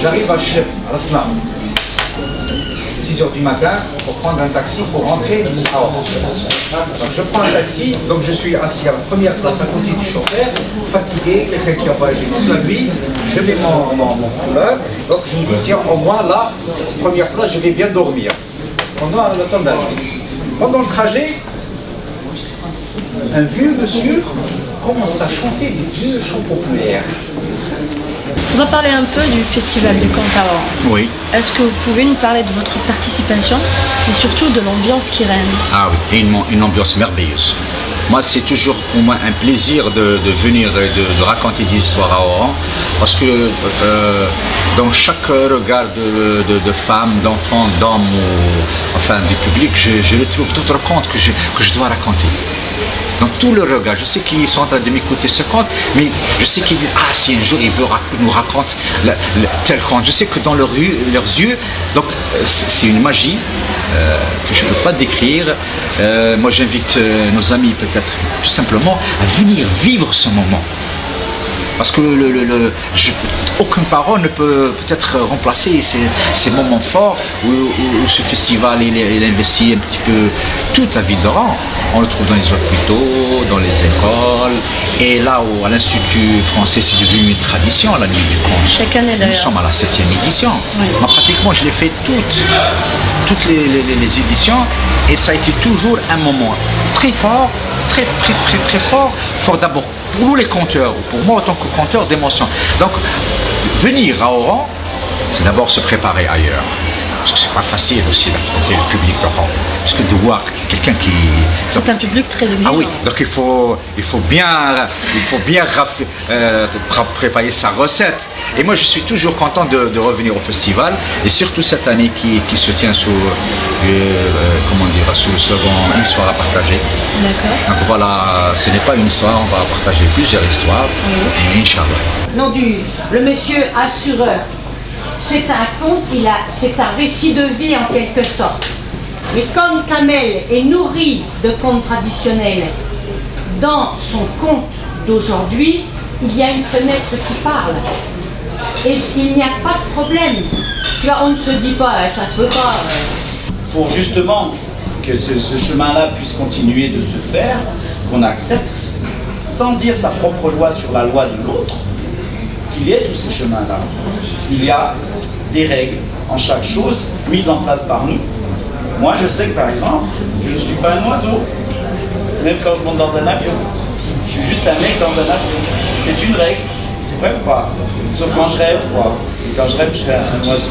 j'arrive à Chef, à Aslan, 6 h du matin, pour prendre un taxi pour rentrer à Oran. Donc je prends un taxi, donc je suis assis à la première place à côté du chauffeur, fatigué, quelqu'un qui a voyagé toute la nuit, je mets mon foulard, donc je me dis tiens, au moins là, première place, je vais bien dormir pendant le temps d'arriver. Pendant le trajet, un vieux monsieur commence à chanter des vieux chants populaires. On va parler un peu du festival de Cantaor. Oui. Est-ce que vous pouvez nous parler de votre participation et surtout de l'ambiance qui règne? Ah oui, une ambiance merveilleuse. Moi, c'est toujours pour moi un plaisir de venir de raconter des histoires à Oran, parce que dans chaque regard de femmes, d'enfants, d'hommes, enfin du public, je retrouve d'autres contes que je dois raconter. Dans tout le regard, je sais qu'ils sont en train de m'écouter ce conte, mais je sais qu'ils disent ah si un jour il veut nous raconter tel conte. Je sais que dans leurs yeux, donc c'est une magie que je ne peux pas décrire. Moi j'invite nos amis peut-être tout simplement à venir vivre ce moment. Parce que aucune parole ne peut peut-être remplacer ces moments forts où ce festival il investit un petit peu toute la ville d'Oran. On le trouve dans les hôpitaux, dans les écoles, et là à l'Institut français c'est devenu une tradition la nuit du conte. Chaque année d'ailleurs. Nous sommes à la 7e édition. Oui. Moi pratiquement je l'ai fait toutes les éditions, et ça a été toujours un moment très fort, très fort d'abord pour nous les conteurs, pour moi en tant que conteur d'émotions. Donc venir à Oran, c'est d'abord se préparer ailleurs. Parce que c'est pas facile aussi d'affronter le public d'Oran. Parce que de voir quelqu'un qui... C'est un public très exigeant. Ah oui, donc il faut bien préparer sa recette. Et moi je suis toujours content de revenir au festival, et surtout cette année qui se tient sous sous le slogan une histoire à partager. D'accord. Donc voilà, ce n'est pas une histoire, on va partager plusieurs histoires. Oui. Inch'Allah. Non, le monsieur assureur, c'est un conte, c'est un récit de vie en quelque sorte. Mais comme Kamel est nourri de contes traditionnels, dans son conte d'aujourd'hui, il y a une fenêtre qui parle. Et il n'y a pas de problème. Tu vois, on ne se dit pas, ça se peut pas. Pour justement que ce chemin-là puisse continuer de se faire, qu'on accepte, sans dire sa propre loi sur la loi de l'autre, qu'il y ait tous ces chemins-là. Il y a des règles en chaque chose mises en place par nous. Moi, je sais que par exemple, je ne suis pas un oiseau, même quand je monte dans un avion. Je suis juste un mec dans un avion. C'est une règle, c'est vrai ou pas? Sauf quand je rêve, quoi. Et quand je rêve, je fais un oiseau.